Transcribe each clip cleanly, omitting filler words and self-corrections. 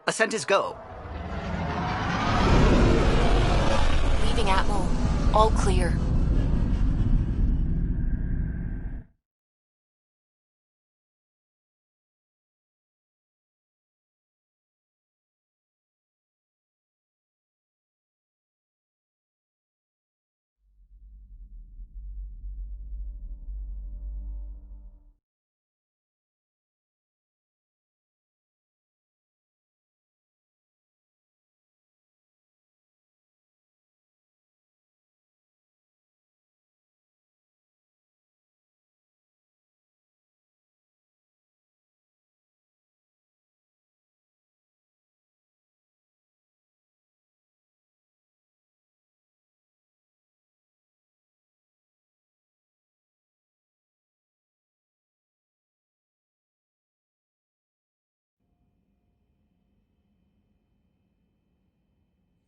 Ascent is go. Leaving Atmo. All clear.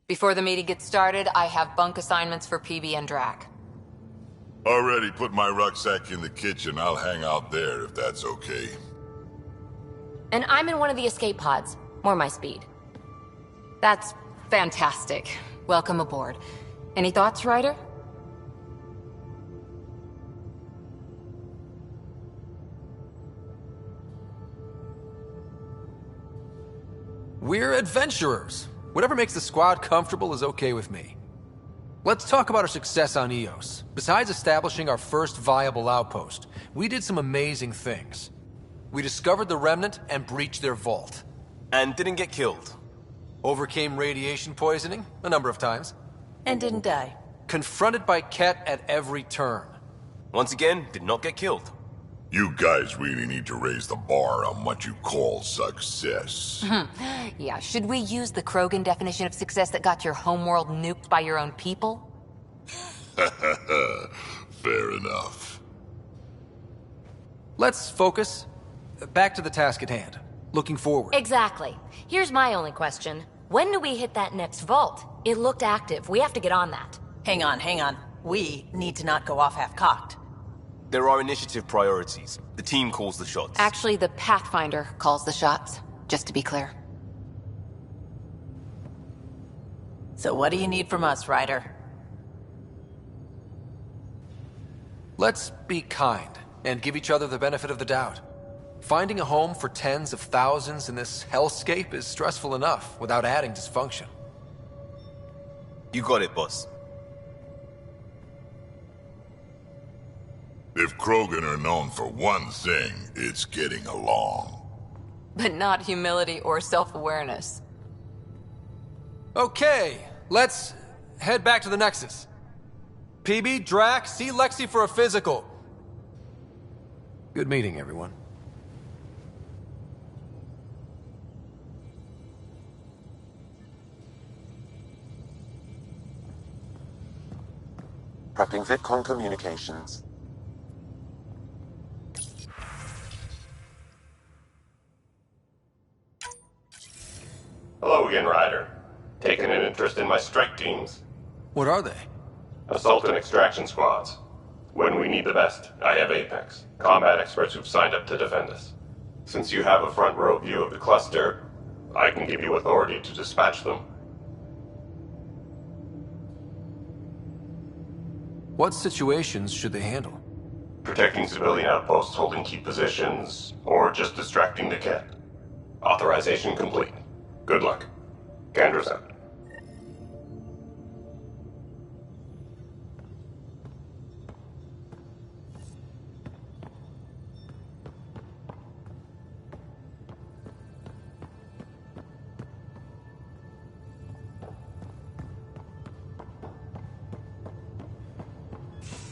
Before the meeting gets started, I have bunk assignments for PB and Drac. Already put my rucksack in the kitchen. I'll hang out there if that's okay. And I'm in one of the escape pods. More my speed. That's fantastic. Welcome aboard. Any thoughts, Ryder? We're adventurers. Whatever makes the squad comfortable is okay with me. Let's talk about our success on Eos. Besides establishing our first viable outpost, we did some amazing things. We discovered the Remnant and breached their vault. And didn't get killed. Overcame radiation poisoning a number of times. And didn't die. Confronted by Ket at every turn. Once again, did not get killed. You guys really need to raise the bar on what you call success. Yeah, should we use the Krogan definition of success that got your homeworld nuked by your own people? Fair enough. Let's focus. Back to the task at hand. Looking forward. Exactly. Here's my only question. When do we hit that next vault? It looked active. We have to get on that. Hang on. We need to not go off half-cocked. There are initiative priorities. The team calls the shots. Actually, the Pathfinder calls the shots, just to be clear. So what do you need from us, Ryder? Let's be kind and give each other the benefit of the doubt. Finding a home for tens of thousands in this hellscape is stressful enough without adding dysfunction. You got it, boss. If Krogan are known for one thing, it's getting along. but not humility or self-awareness. Okay, let's head back to the Nexus. PB, Drac, see Lexi for a physical. Good meeting, everyone. Prepping VidCon communications. Hello again, Ryder. Taken an interest in my strike teams. What are they? Assault and extraction squads. When we need the best, I have Apex, combat experts who've signed up to defend us. Since you have a front row view of the cluster, I can give you authority to dispatch them. What situations should they handle? Protecting civilian outposts holding key positions, or just distracting the kit. Authorization complete. Good luck. Candra's out.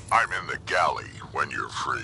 I'm in the galley when you're free.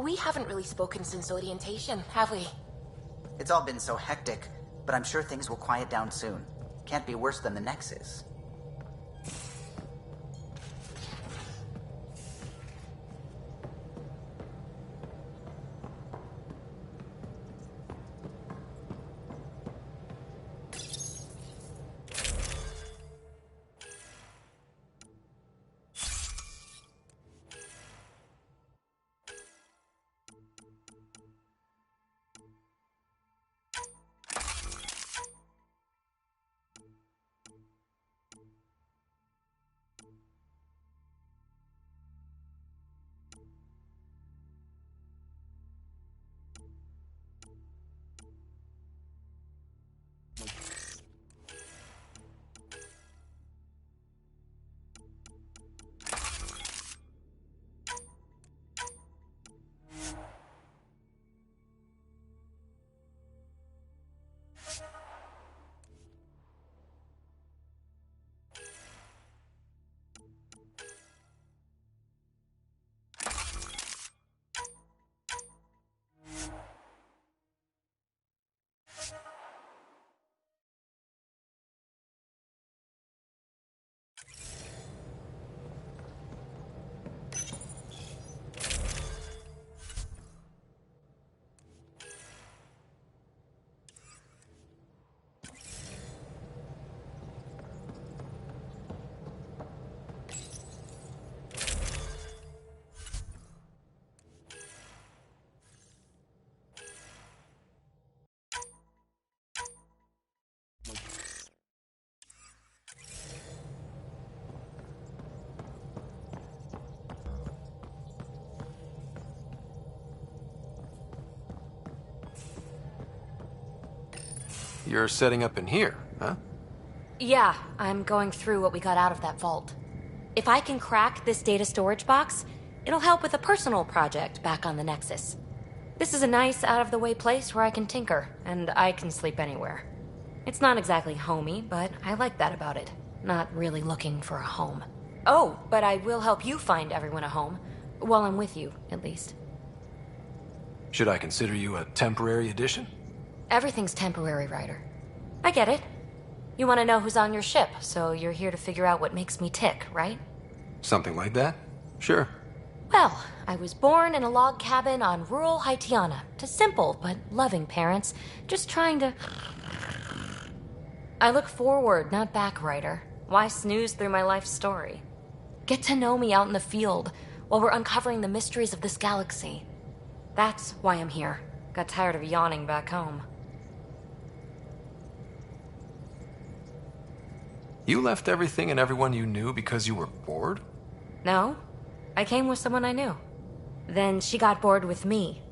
We haven't really spoken since orientation, have we? It's all been so hectic, but I'm sure things will quiet down soon. Can't be worse than the Nexus. You're setting up in here, huh? Yeah, I'm going through what we got out of that vault. If I can crack this data storage box, it'll help with a personal project back on the Nexus. This is a nice, out-of-the-way place where I can tinker, and I can sleep anywhere. It's not exactly homey, but I like that about it. Not really looking for a home. Oh, but I will help you find everyone a home. While I'm with you, at least. Should I consider you a temporary addition? Everything's temporary, Ryder. I get it. You want to know who's on your ship, so you're here to figure out what makes me tick, right? Something like that? Sure. Well, I was born in a log cabin on rural Haitiana to simple but loving parents, just trying to... I look forward, not back, Ryder. Why snooze through my life story? Get to know me out in the field while we're uncovering the mysteries of this galaxy. That's why I'm here. Got tired of yawning back home. You left everything and everyone you knew because you were bored? No, I came with someone I knew. Then she got bored with me.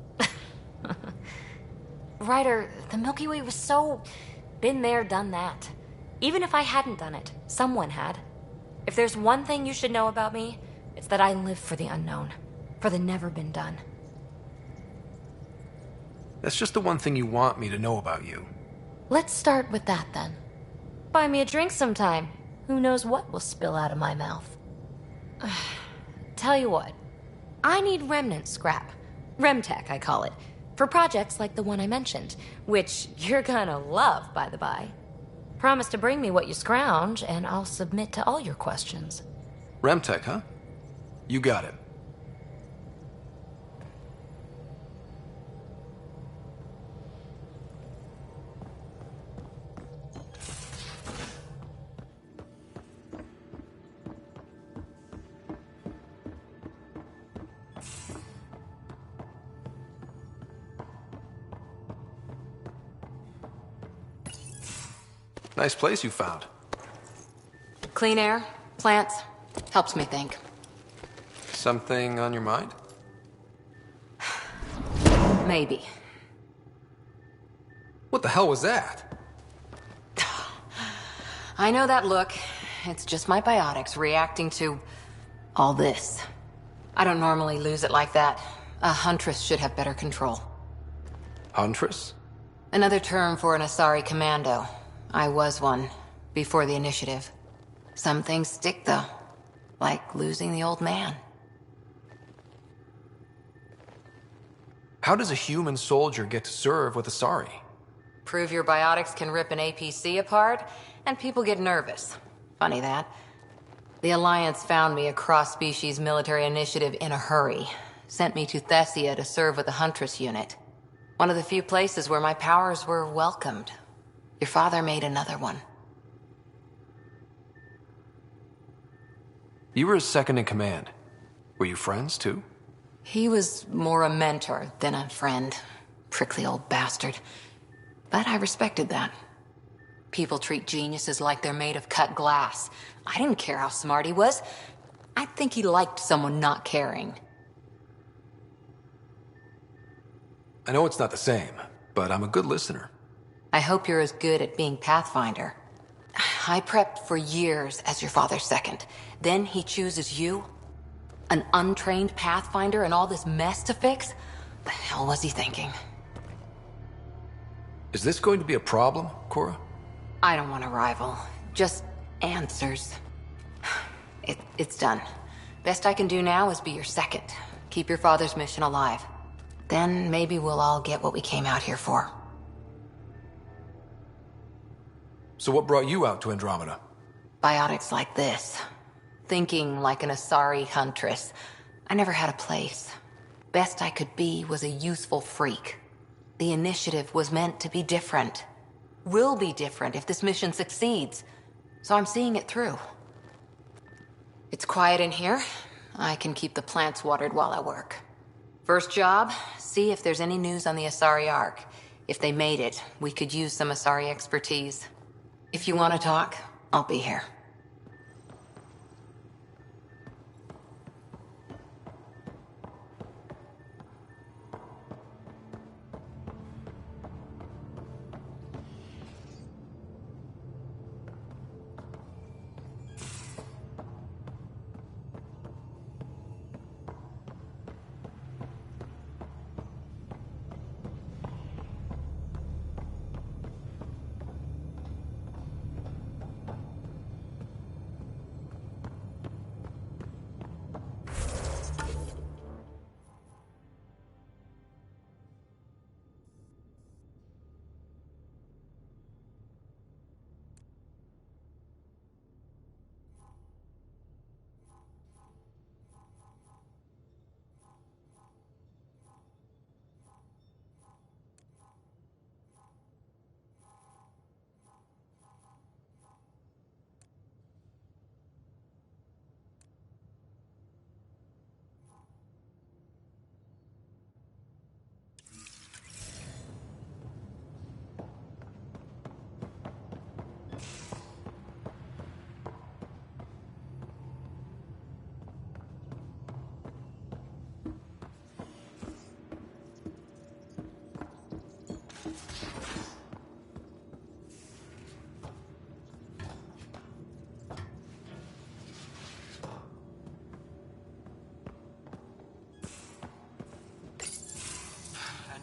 Ryder, the Milky Way was so... been there, done that. Even if I hadn't done it, someone had. If there's one thing you should know about me, it's that I live for the unknown. For the never been done. That's just the one thing you want me to know about you. Let's start with that then. Buy me a drink sometime. Who knows what will spill out of my mouth. Tell you what, I need remnant scrap. Remtech, I call it. For projects like the one I mentioned, which you're gonna love, by the by. Promise to bring me what you scrounge, and I'll submit to all your questions. Remtech, huh? You got it. Nice place you found. Clean air, plants, helps me think. Something on your mind? Maybe. What the hell was that? I know that look. It's just my biotics reacting to all this. I don't normally lose it like that. A huntress should have better control. Huntress? Another term for an Asari commando. I was one, before the initiative. Some things stick, though. Like losing the old man. How does a human soldier get to serve with Asari? Prove your biotics can rip an APC apart, and people get nervous. Funny that. The Alliance found me a cross-species military initiative in a hurry. Sent me to Thessia to serve with the Huntress unit. One of the few places where my powers were welcomed. Your father made another one. You were his second in command. Were you friends, too? He was more a mentor than a friend. Prickly old bastard. But I respected that. People treat geniuses like they're made of cut glass. I didn't care how smart he was. I think he liked someone not caring. I know it's not the same, but I'm a good listener. I hope you're as good at being Pathfinder. I prepped for years as your father's second. Then he chooses you? An untrained Pathfinder and all this mess to fix? The hell was he thinking? Is this going to be a problem, Cora? I don't want a rival. Just answers. It's done. Best I can do now is be your second. Keep your father's mission alive. Then maybe we'll all get what we came out here for. So what brought you out to Andromeda? Biotics like this. Thinking like an Asari huntress. I never had a place. Best I could be was a useful freak. The initiative was meant to be different. Will be different if this mission succeeds. So I'm seeing it through. It's quiet in here. I can keep the plants watered while I work. First job, see if there's any news on the Asari Ark. If they made it, we could use some Asari expertise. If you want to talk, I'll be here.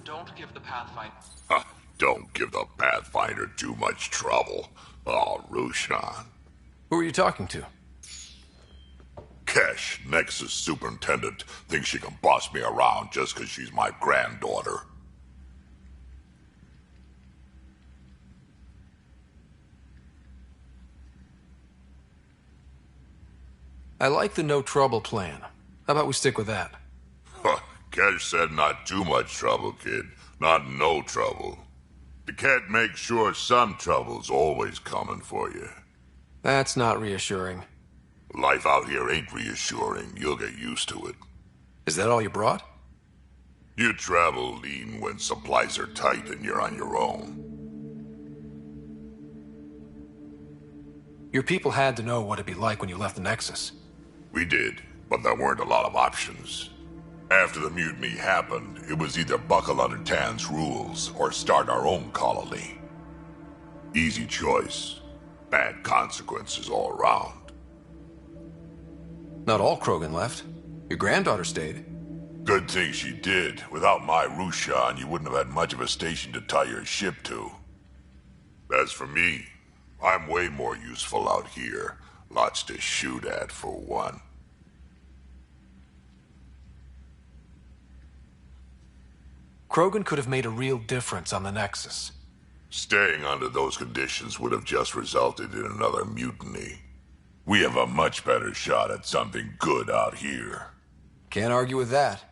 Don't give the Pathfinder... Don't give the Pathfinder too much trouble. Oh, Rushan. Who are you talking to? Kesh, Nexus Superintendent, thinks she can boss me around just because she's my granddaughter. I like the no trouble plan. How about we stick with that? Kesh said not too much trouble, kid. Not no trouble. You can't make sure some trouble's always coming for you. That's not reassuring. Life out here ain't reassuring. You'll get used to it. Is that all you brought? You travel lean when supplies are tight and you're on your own. Your people had to know what it'd be like when you left the Nexus. We did, but there weren't a lot of options. After the mutiny happened, it was either buckle under Tan's rules or start our own colony. Easy choice. Bad consequences all around. Not all Krogan left. Your granddaughter stayed. Good thing she did. Without my Rushan, you wouldn't have had much of a station to tie your ship to. As for me, I'm way more useful out here. Lots to shoot at, for one. Krogan could have made a real difference on the Nexus. Staying under those conditions would have just resulted in another mutiny. We have a much better shot at something good out here. Can't argue with that.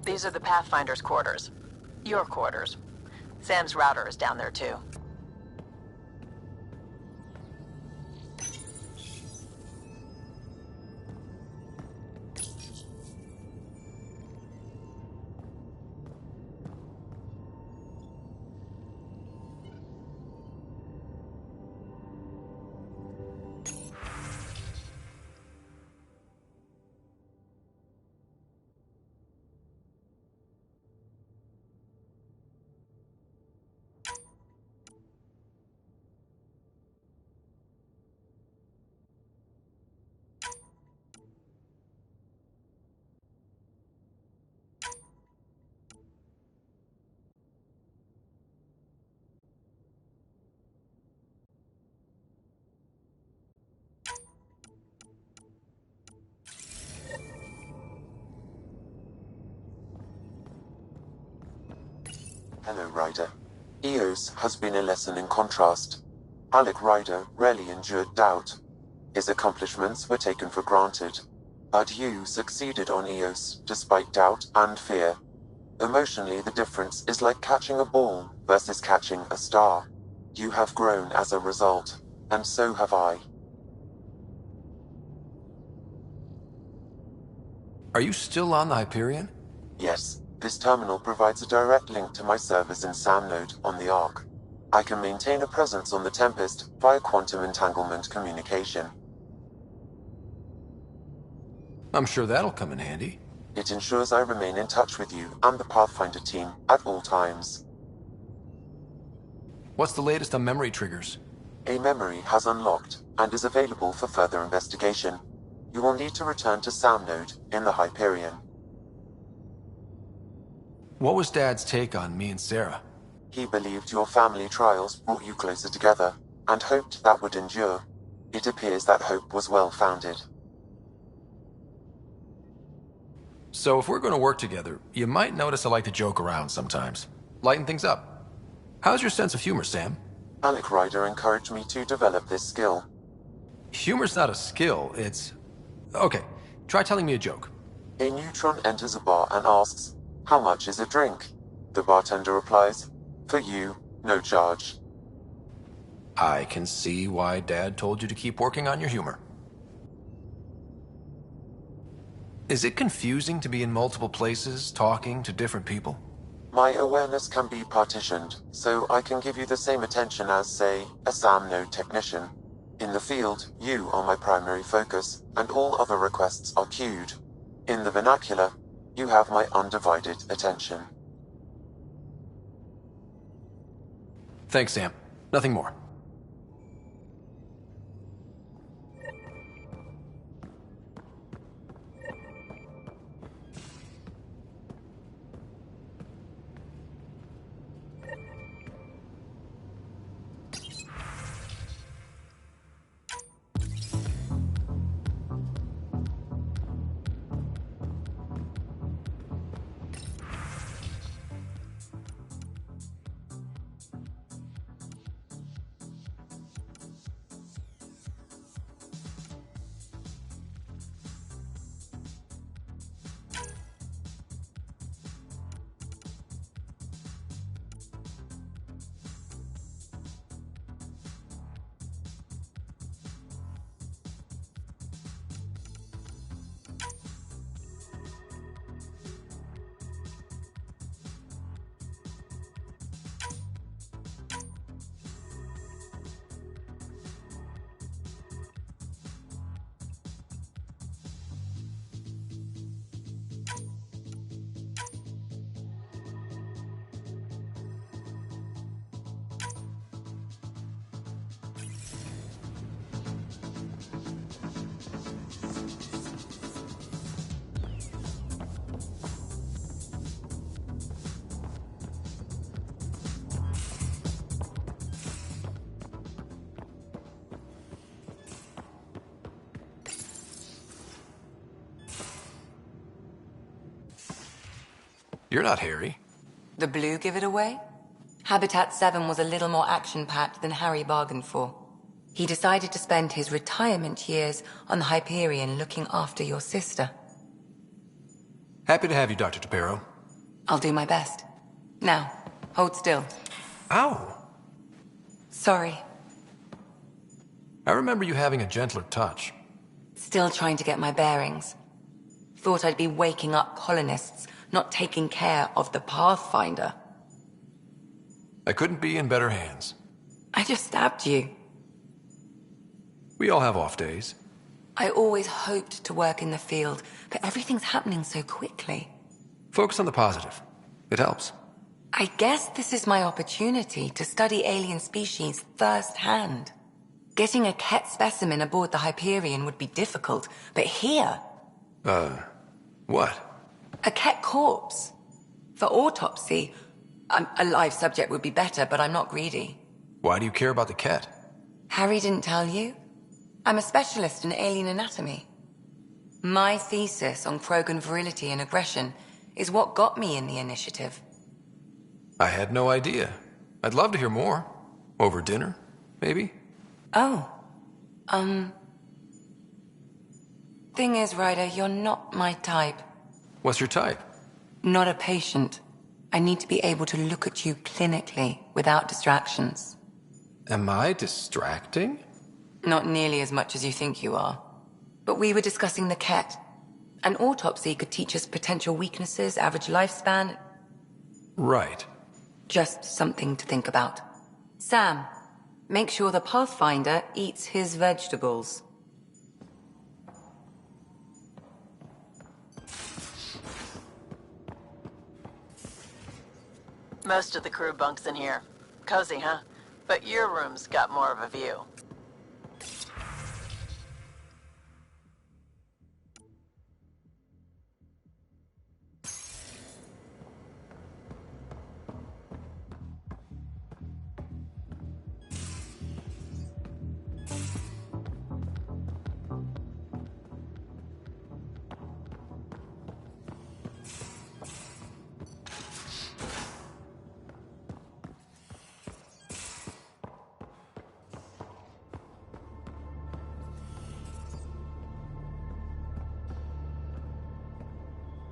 These are the Pathfinder's quarters. Your quarters. Sam's router is down there too. Hello, Ryder. Eos has been a lesson in contrast. Alec Ryder rarely endured doubt. His accomplishments were taken for granted. But you succeeded on Eos, despite doubt and fear. Emotionally, the difference is like catching a ball versus catching a star. You have grown as a result, and so have I. Are you still on the Hyperion? Yes, this terminal provides a direct link to my servers in SamNode on the Ark. I can maintain a presence on the Tempest via quantum entanglement communication. I'm sure that'll come in handy. It ensures I remain in touch with you and the Pathfinder team at all times. What's the latest on memory triggers? A memory has unlocked and is available for further investigation. You will need to return to SamNode in the Hyperion. What was Dad's take on me and Sarah? He believed your family trials brought you closer together, and hoped that would endure. It appears that hope was well-founded. So if we're going to work together, you might notice I like to joke around sometimes. Lighten things up. How's your sense of humor, Sam? Alec Ryder encouraged me to develop this skill. Humor's not a skill, it's... Okay, try telling me a joke. A neutron enters a bar and asks, "How much is a drink?" The bartender replies, "For you, no charge." I can see why Dad told you to keep working on your humor. Is it confusing to be in multiple places, talking to different people? My awareness can be partitioned, so I can give you the same attention as, say, a SamNode technician. In the field, you are my primary focus, and all other requests are queued. In the vernacular, you have my undivided attention. Thanks, Sam. Nothing more. You're not Harry. The blue give it away? Habitat 7 was a little more action-packed than Harry bargained for. He decided to spend his retirement years on the Hyperion looking after your sister. Happy to have you, Dr. Tapero. I'll do my best. Now, hold still. Ow! Sorry. I remember you having a gentler touch. Still trying to get my bearings. Thought I'd be waking up colonists, not taking care of the Pathfinder. I couldn't be in better hands. I just stabbed you. We all have off days. I always hoped to work in the field, but everything's happening so quickly. Focus on the positive. It helps. I guess this is my opportunity to study alien species firsthand. Getting a Ket specimen aboard the Hyperion would be difficult, but here... What? A Ket corpse. For autopsy, a live subject would be better, but I'm not greedy. Why do you care about the Ket? Harry didn't tell you? I'm a specialist in alien anatomy. My thesis on Krogan virility and aggression is what got me in the initiative. I had no idea. I'd love to hear more. Over dinner, maybe? Oh. Thing is, Ryder, you're not my type. What's your type? Not a patient. I need to be able to look at you clinically without distractions. Am I distracting? Not nearly as much as you think you are. But we were discussing the Ket. An autopsy could teach us potential weaknesses, average lifespan. Right. Just something to think about. Sam, make sure the Pathfinder eats his vegetables. Most of the crew bunks in here. Cozy, huh? But your room's got more of a view.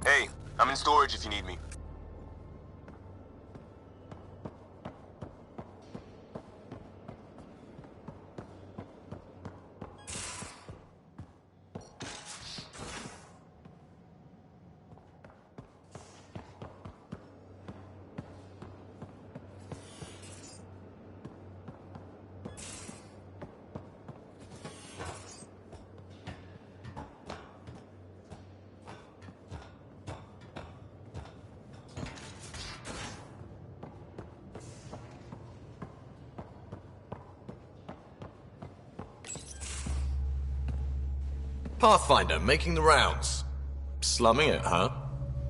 Hey, I'm in storage if you need me. Pathfinder, making the rounds. Slumming it, huh?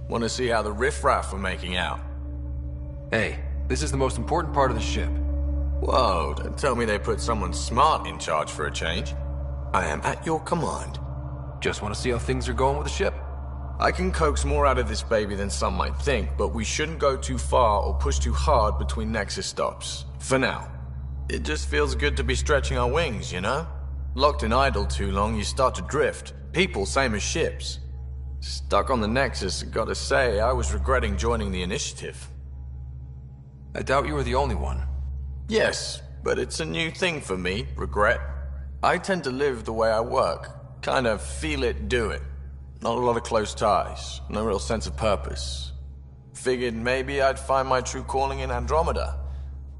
Want to see how the riffraff are making out? Hey, this is the most important part of the ship. Whoa, don't tell me they put someone smart in charge for a change. I am at your command. Just want to see how things are going with the ship. I can coax more out of this baby than some might think, but we shouldn't go too far or push too hard between Nexus stops. For now. It just feels good to be stretching our wings, you know? Locked in idle too long, you start to drift. People, same as ships. Stuck on the Nexus, gotta say, I was regretting joining the initiative. I doubt you were the only one. Yes, but it's a new thing for me, regret. I tend to live the way I work. Kind of feel it, do it. Not a lot of close ties, no real sense of purpose. Figured maybe I'd find my true calling in Andromeda.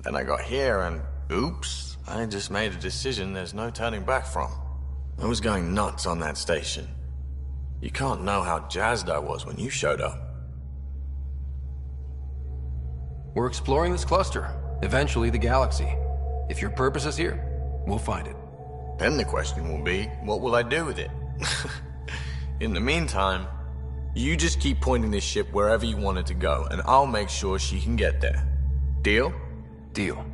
Then I got here and, oops. I just made a decision there's no turning back from. I was going nuts on that station. You can't know how jazzed I was when you showed up. We're exploring this cluster, eventually the galaxy. If your purpose is here, we'll find it. Then the question will be, what will I do with it? In the meantime, you just keep pointing this ship wherever you want it to go, and I'll make sure she can get there. Deal? Deal.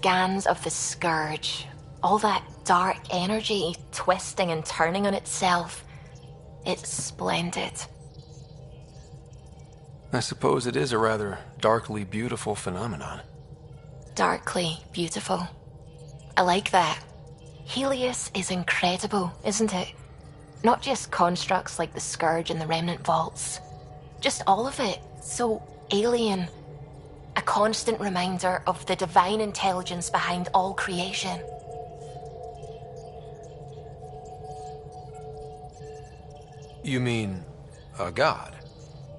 scans of the Scourge, all that dark energy twisting and turning on itself. It's splendid. I suppose it is a rather darkly beautiful phenomenon. Darkly beautiful. I like that. Helios is incredible, isn't it? Not just constructs like the Scourge and the Remnant Vaults. Just all of it. So alien. A constant reminder of the divine intelligence behind all creation. You mean a god?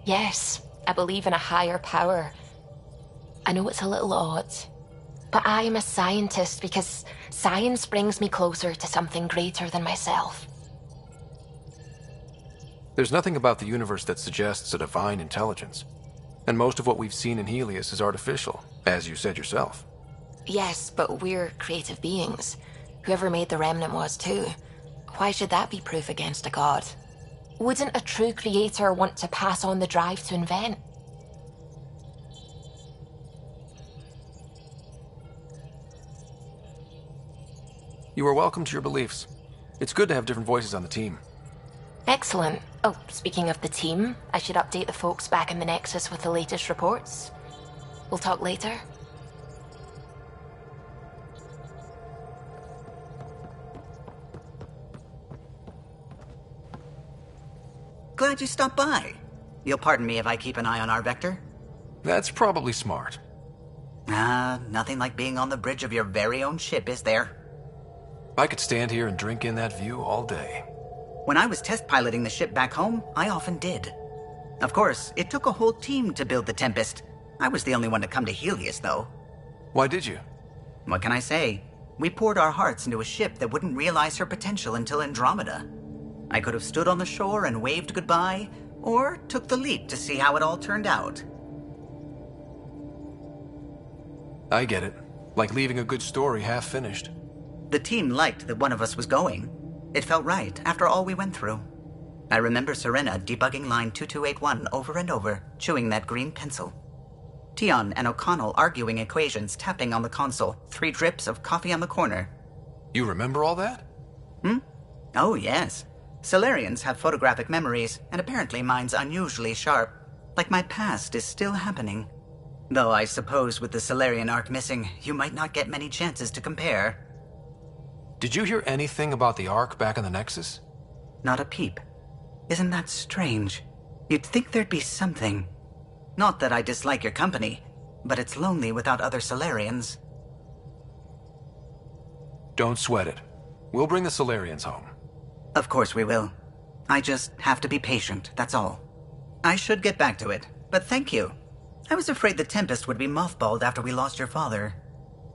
Yes, I believe in a higher power. I know it's a little odd, but I am a scientist because science brings me closer to something greater than myself. There's nothing about the universe that suggests a divine intelligence. And most of what we've seen in Helios is artificial, as you said yourself. Yes, but we're creative beings. Whoever made the Remnant was too. Why should that be proof against a god? Wouldn't a true creator want to pass on the drive to invent? You are welcome to your beliefs. It's good to have different voices on the team. Excellent. Oh, speaking of the team, I should update the folks back in the Nexus with the latest reports. We'll talk later. Glad you stopped by. You'll pardon me if I keep an eye on our vector? That's probably smart. Nothing like being on the bridge of your very own ship, is there? I could stand here and drink in that view all day. When I was test piloting the ship back home, I often did. Of course, it took a whole team to build the Tempest. I was the only one to come to Helios, though. Why did you? What can I say? We poured our hearts into a ship that wouldn't realize her potential until Andromeda. I could have stood on the shore and waved goodbye, or took the leap to see how it all turned out. I get it. Like leaving a good story half finished. The team liked that one of us was going. It felt right after all we went through. I remember Serena debugging line 2281 over and over, chewing that green pencil. Tion and O'Connell arguing equations, tapping on the console, 3 drips of coffee on the corner. You remember all that? Oh, yes. Solarians have photographic memories, and apparently mine's unusually sharp. Like my past is still happening. Though I suppose with the Solarian arc missing, you might not get many chances to compare. Did you hear anything about the Ark back in the Nexus? Not a peep. Isn't that strange? You'd think there'd be something. Not that I dislike your company, but it's lonely without other Solarians. Don't sweat it. We'll bring the Solarians home. Of course we will. I just have to be patient, that's all. I should get back to it, but thank you. I was afraid the Tempest would be mothballed after we lost your father.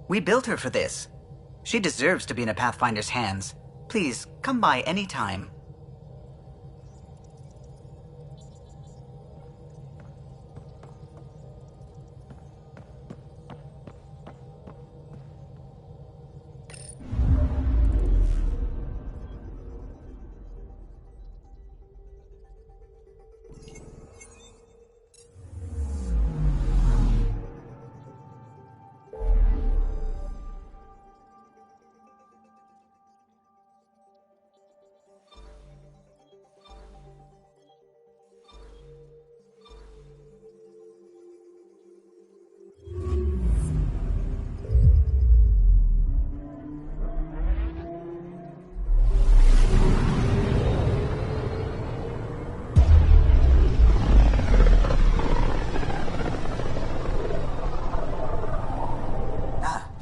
We built her for this. She deserves to be in a Pathfinder's hands. Please, come by any time.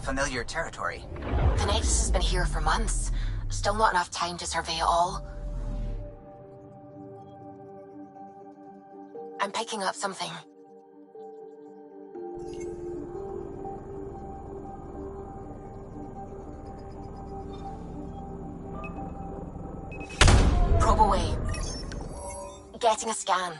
Familiar territory. The Nexus has been here for months. Still not enough time to survey it all. I'm picking up something. Probe away. Getting a scan.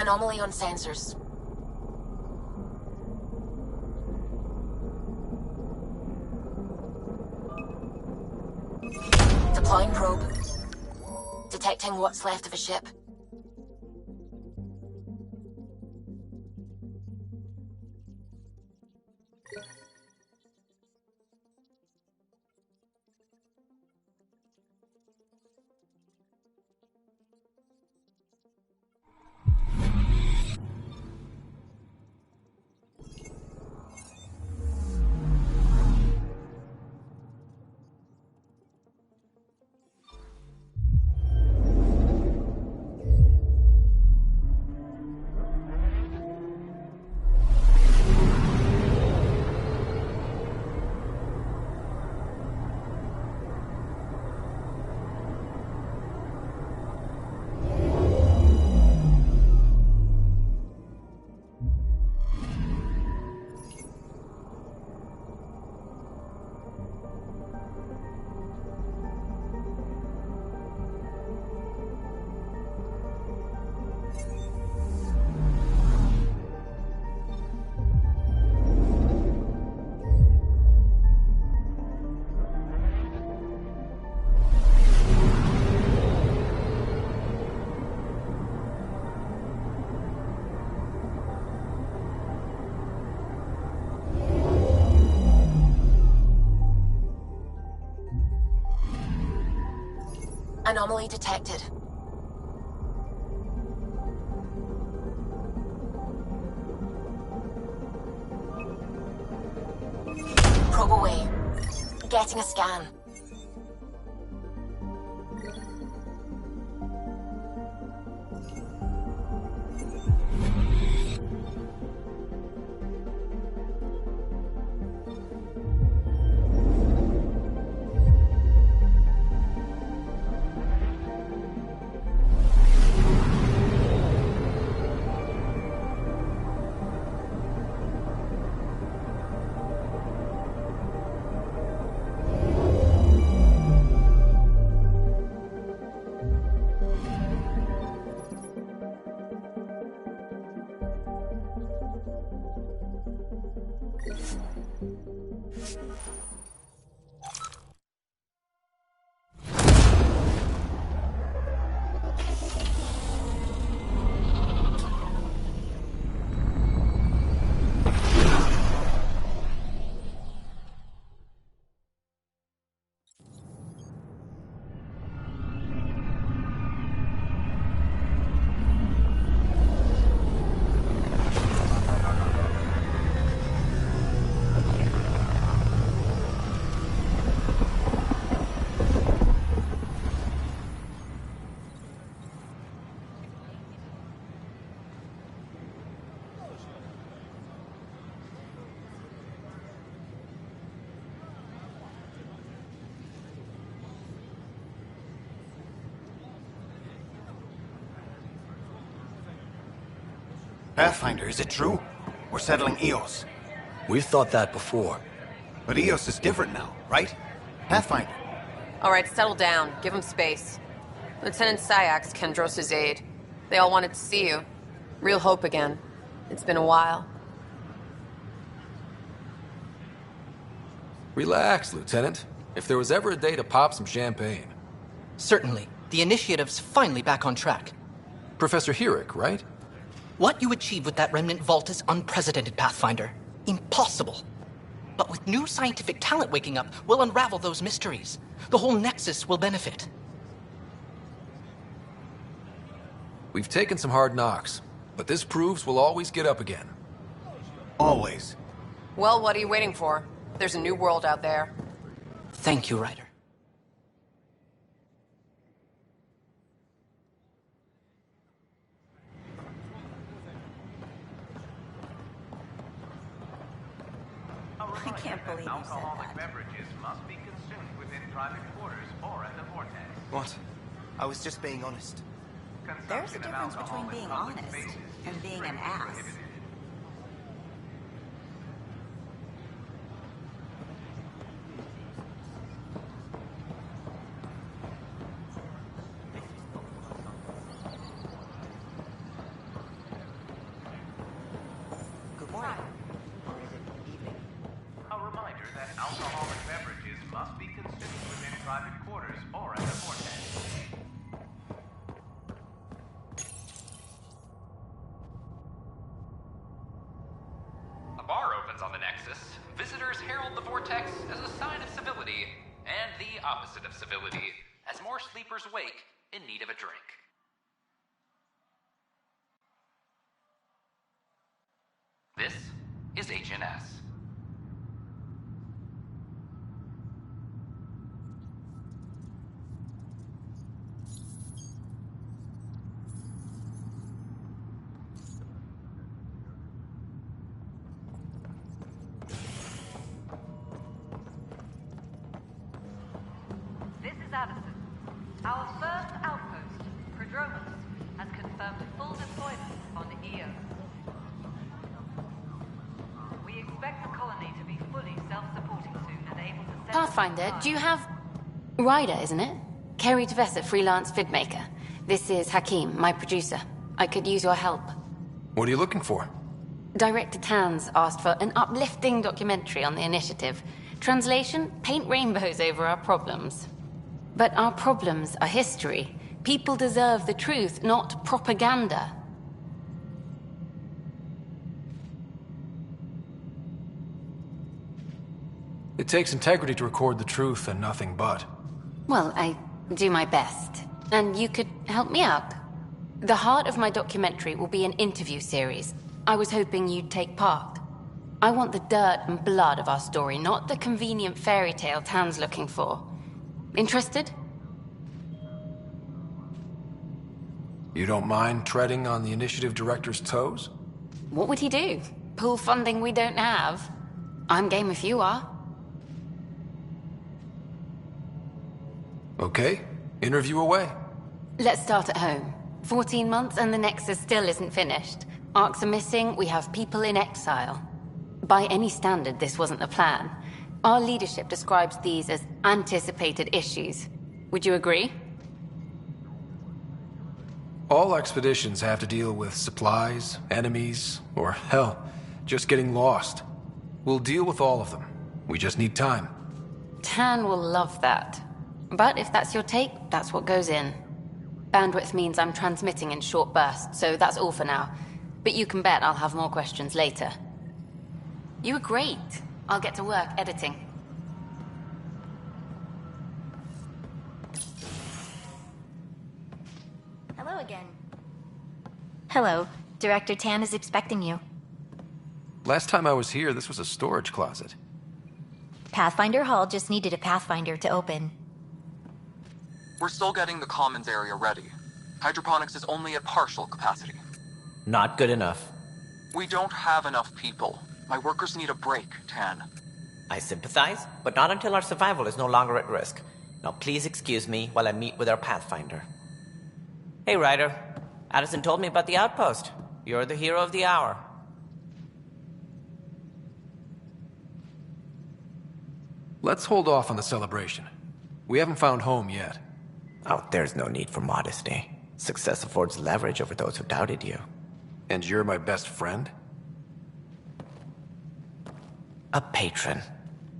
Anomaly on sensors. Deploying probe. Detecting what's left of a ship. Anomaly detected. Probe away. Getting a scan. Pathfinder, is it true? We're settling Eos. We've thought that before. But Eos is different now, right? Pathfinder. All right, settle down. Give him space. Lieutenant Syax, Kendros' aide. They all wanted to see you. Real hope again. It's been a while. Relax, Lieutenant. If there was ever a day to pop some champagne. Certainly. The initiative's finally back on track. Professor Herrick, right? What you achieved with that remnant vault is unprecedented, Pathfinder. Impossible. But with new scientific talent waking up, we'll unravel those mysteries. The whole Nexus will benefit. We've taken some hard knocks, but this proves we'll always get up again. Always. Well, what are you waiting for? There's a new world out there. Thank you, Ryder. I can't believe you said Alcoholic that. beverages must be consumed within private quarters or at the vortex. What? I was just being honest. There's a difference between being honest and being an ass. private quarters or at the vortex. A bar opens on the Nexus. Visitors herald the vortex as a sign of civility, and the opposite of civility, as more sleepers wake in need of a drink. This is HNS. This is Addison. Our first outpost, Prodromus, has confirmed full deployment on Io. We expect the colony to be fully self-supporting soon and able to send... Pathfinder, do you have... Ryder, isn't it? Kerry Tavessa, freelance vidmaker. This is Hakim, my producer. I could use your help. What are you looking for? Director Tan's asked for an uplifting documentary on the initiative. Translation, paint rainbows over our problems. But our problems are history. People deserve the truth, not propaganda. It takes integrity to record the truth and nothing but. Well, I do my best. And you could help me out. The heart of my documentary will be an interview series. I was hoping you'd take part. I want the dirt and blood of our story, not the convenient fairy tale Tan's looking for. Interested? You don't mind treading on the initiative director's toes? What would he do? Pull funding we don't have? I'm game if you are. Okay, interview away. Let's start at home. 14 months and the Nexus still isn't finished. Arcs are missing, we have people in exile. By any standard, this wasn't the plan. Our leadership describes these as anticipated issues. Would you agree? All expeditions have to deal with supplies, enemies, or hell, just getting lost. We'll deal with all of them. We just need time. Tan will love that. But if that's your take, that's what goes in. Bandwidth means I'm transmitting in short bursts, so that's all for now. But you can bet I'll have more questions later. You were great. I'll get to work editing. Hello again. Hello. Director Tan is expecting you. Last time I was here, this was a storage closet. Pathfinder Hall just needed a Pathfinder to open. We're still getting the commons area ready. Hydroponics is only at partial capacity. Not good enough. We don't have enough people. My workers need a break, Tan. I sympathize, but not until our survival is no longer at risk. Now please excuse me while I meet with our Pathfinder. Hey, Ryder. Addison told me about the outpost. You're the hero of the hour. Let's hold off on the celebration. We haven't found home yet. Oh, there's no need for modesty. Success affords leverage over those who doubted you. And you're my best friend? A patron.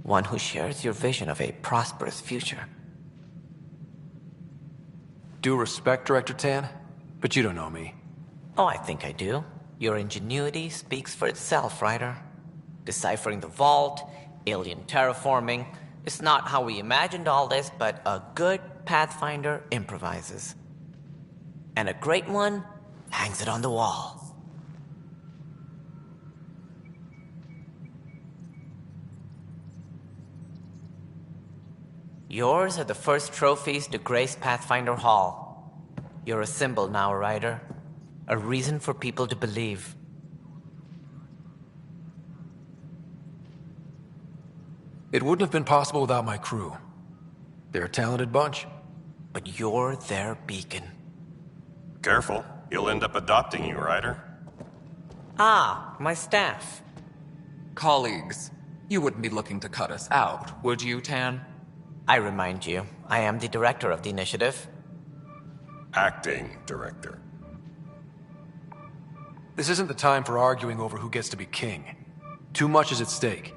One who shares your vision of a prosperous future. Due respect, Director Tan, but you don't know me. Oh, I think I do. Your ingenuity speaks for itself, Ryder. Deciphering the vault, alien terraforming. It's not how we imagined all this, but a good Pathfinder improvises. And a great one hangs it on the wall. Yours are the first trophies to grace Pathfinder Hall. You're a symbol now, Ryder. A reason for people to believe. It wouldn't have been possible without my crew. They're a talented bunch. But you're their beacon. Careful. He'll end up adopting you, Ryder. Ah, my staff. Colleagues, you wouldn't be looking to cut us out, would you, Tan? I remind you, I am the director of the initiative. Acting director. This isn't the time for arguing over who gets to be king. Too much is at stake.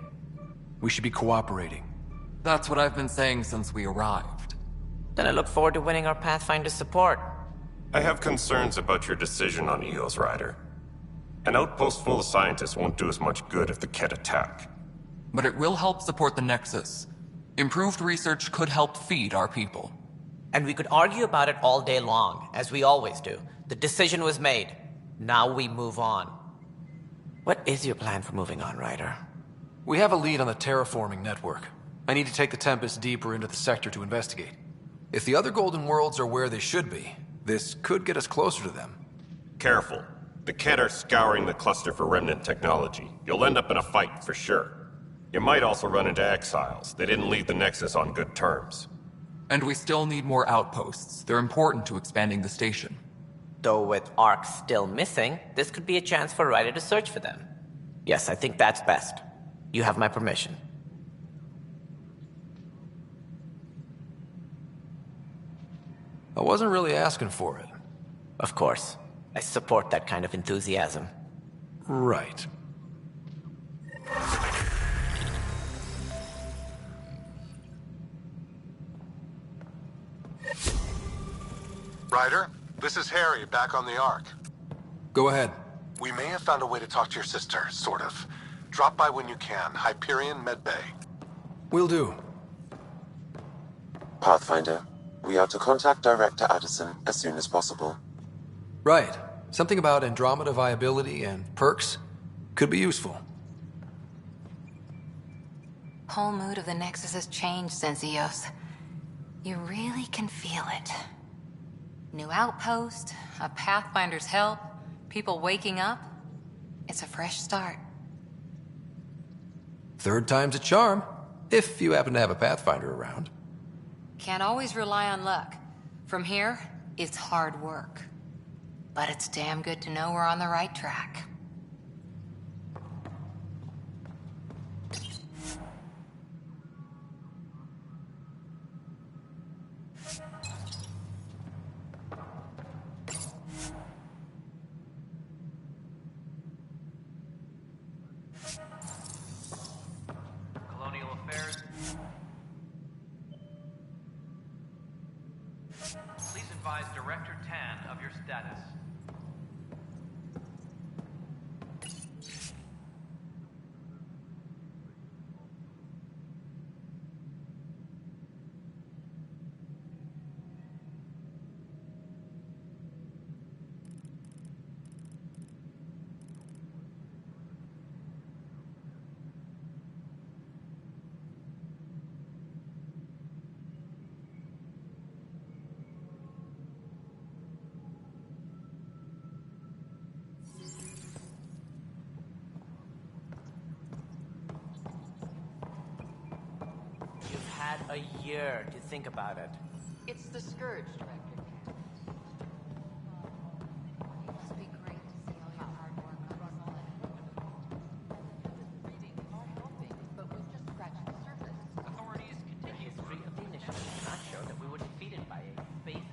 We should be cooperating. That's what I've been saying since we arrived. Then I look forward to winning our Pathfinder support. I have concerns about your decision on EOS, Ryder. An outpost full of scientists won't do us much good if the Kett attack. But it will help support the Nexus. Improved research could help feed our people. And we could argue about it all day long, as we always do. The decision was made. Now we move on. What is your plan for moving on, Ryder? We have a lead on the terraforming network. I need to take the Tempest deeper into the sector to investigate. If the other Golden Worlds are where they should be, this could get us closer to them. Careful. The Kett are scouring the cluster for remnant technology. You'll end up in a fight for sure. You might also run into exiles. They didn't leave the Nexus on good terms. And we still need more outposts. They're important to expanding the station. Though with Ark still missing, this could be a chance for Ryder to search for them. Yes, I think that's best. You have my permission. I wasn't really asking for it. Of course. I support that kind of enthusiasm. Right. Ryder, this is Harry, back on the Ark. Go ahead. We may have found a way to talk to your sister, sort of. Drop by when you can. Hyperion Medbay. Will do. Pathfinder, we are to contact Director Addison as soon as possible. Right. Something about Andromeda viability and perks could be useful. Whole mood of the Nexus has changed since EOS. You really can feel it. New outpost, a Pathfinder's help, people waking up. It's a fresh start. Third time's a charm, if you happen to have a Pathfinder around. Can't always rely on luck. From here, it's hard work. But it's damn good to know we're on the right track. Colonial Affairs. Please advise Director Tan of your status. You've had a year to think about it. It's the Scourge, Director. Authorities continue. The history of the initiative did not show that we were defeated by a spacecraft.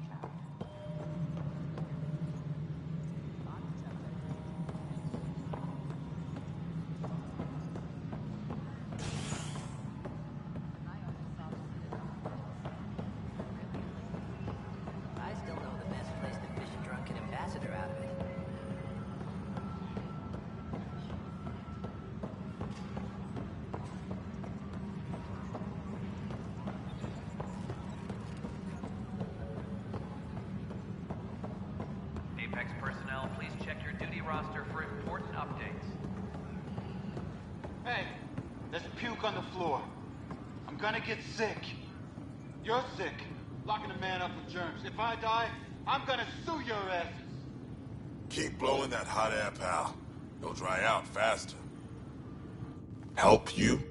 I still know the best place to fish a drunken ambassador out of it. Apex personnel, please check your duty roster for important updates. Hey, there's puke on the floor. I'm gonna get sick. You're sick, locking a man up with germs. If I die, I'm gonna sue your asses. Keep blowing that hot air, pal. You'll dry out faster. Help you?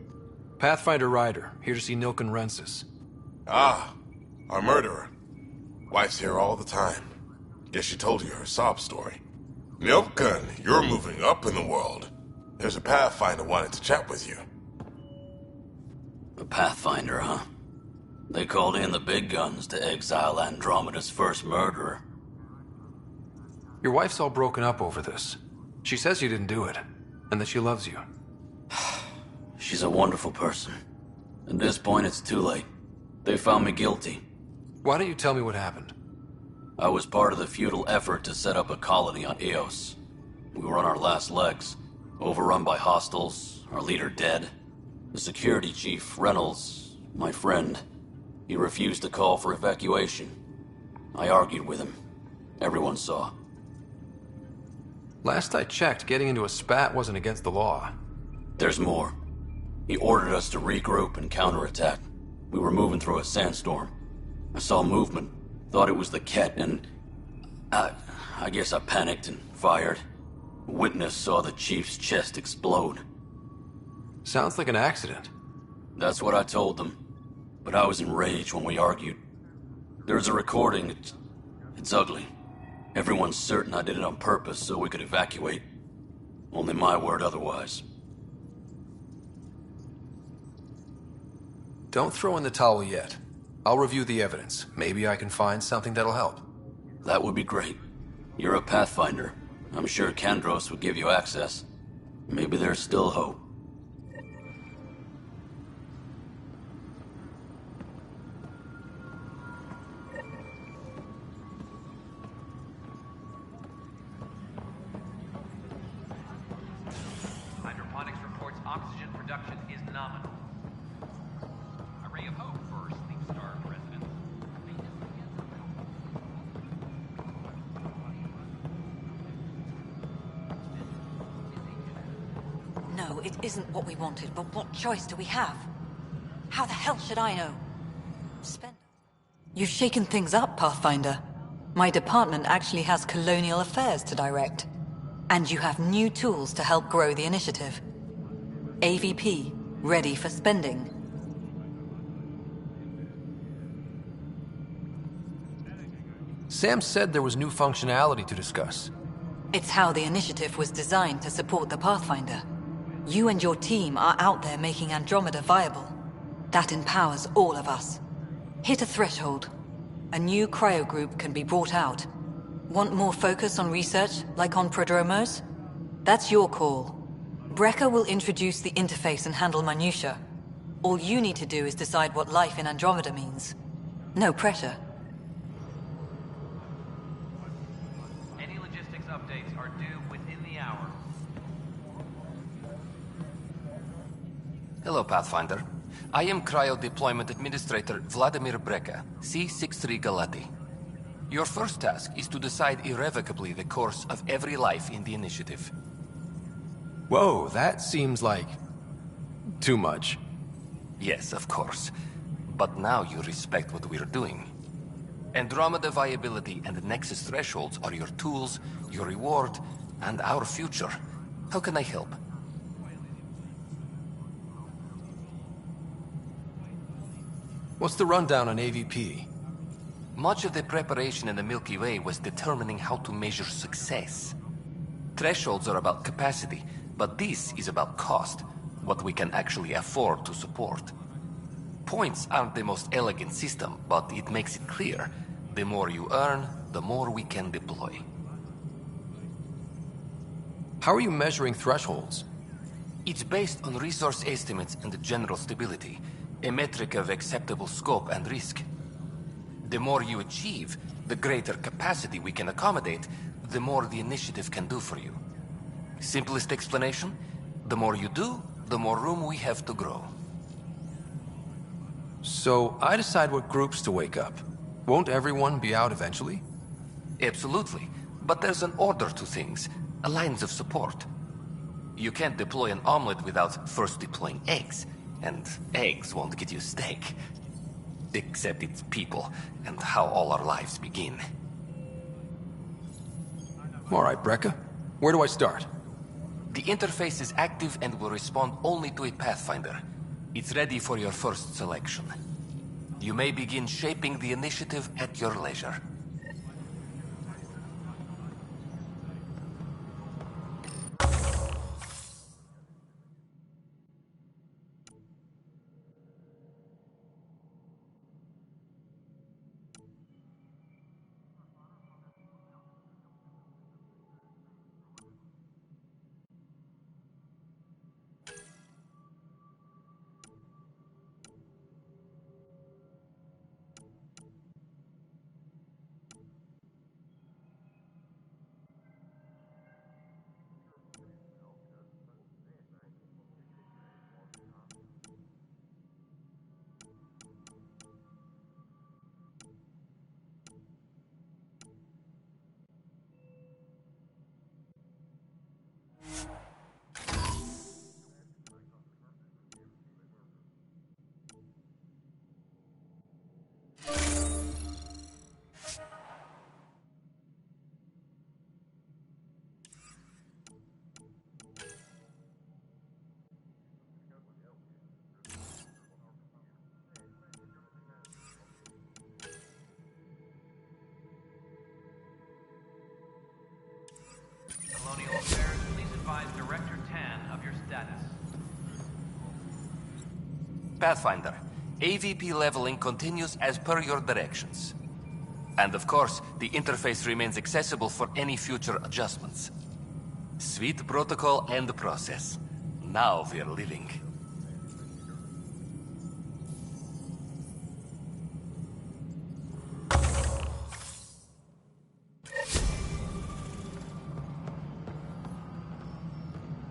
Pathfinder Ryder, here to see Nilken Rensis. Ah, our murderer. Wife's here all the time. Guess she told you her sob story. Nilken, you're moving up in the world. There's a Pathfinder wanting to chat with you. A Pathfinder, huh? They called in the big guns to exile Andromeda's first murderer. Your wife's all broken up over this. She says you didn't do it, and that she loves you. She's a wonderful person. At this point, it's too late. They found me guilty. Why don't you tell me what happened? I was part of the futile effort to set up a colony on Eos. We were on our last legs, overrun by hostiles, our leader dead. The security chief, Reynolds, my friend, he refused to call for evacuation. I argued with him. Everyone saw. Last I checked, getting into a spat wasn't against the law. There's more. He ordered us to regroup and counterattack. We were moving through a sandstorm. I saw movement, thought it was the Ket, and I guess I panicked and fired. A witness saw the chief's chest explode. Sounds like an accident. That's what I told them. But I was enraged when we argued. There's a recording. It's ugly. Everyone's certain I did it on purpose so we could evacuate. Only my word otherwise. Don't throw in the towel yet. I'll review the evidence. Maybe I can find something that'll help. That would be great. You're a Pathfinder. I'm sure Kandros would give you access. Maybe there's still hope. Hydroponics reports oxygen production is nominal. A ray of hope for sleep-starved residents. No, it isn't what we wanted, but what choice do we have? How the hell should I know? Spend. You've shaken things up, Pathfinder. My department actually has colonial affairs to direct. And you have new tools to help grow the initiative. AVP, ready for spending. Sam said there was new functionality to discuss. It's how the initiative was designed to support the Pathfinder. You and your team are out there making Andromeda viable. That empowers all of us. Hit a threshold. A new cryo group can be brought out. Want more focus on research, like on Prodromos? That's your call. Brecker will introduce the interface and handle minutia. All you need to do is decide what life in Andromeda means. No pressure. Any logistics updates are due within the hour. Hello, Pathfinder. I am Cryo Deployment Administrator Vladimir Breca, C-63 Galati. Your first task is to decide irrevocably the course of every life in the initiative. Whoa, that seems like... too much. Yes, of course. But now you respect what we're doing. Andromeda viability and the Nexus thresholds are your tools, your reward, and our future. How can I help? What's the rundown on AVP? Much of the preparation in the Milky Way was determining how to measure success. Thresholds are about capacity, but this is about cost, what we can actually afford to support. Points aren't the most elegant system, but it makes it clear. The more you earn, the more we can deploy. How are you measuring thresholds? It's based on resource estimates and general stability, a metric of acceptable scope and risk. The more you achieve, the greater capacity we can accommodate, the more the initiative can do for you. Simplest explanation, the more you do, the more room we have to grow. So, I decide what groups to wake up. Won't everyone be out eventually? Absolutely. But there's an order to things, a lines of support. You can't deploy an omelet without first deploying eggs, and eggs won't get you steak. Except it's people, and how all our lives begin. Alright, Breca. Where do I start? The interface is active and will respond only to a Pathfinder. It's ready for your first selection. You may begin shaping the initiative at your leisure. Colonial Affairs, please advise Director Tan of your status. Pathfinder, AVP leveling continues as per your directions. And of course, the interface remains accessible for any future adjustments. Sweet protocol and process. Now we're living.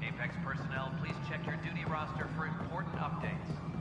Apex personnel, please check your duty roster for important updates.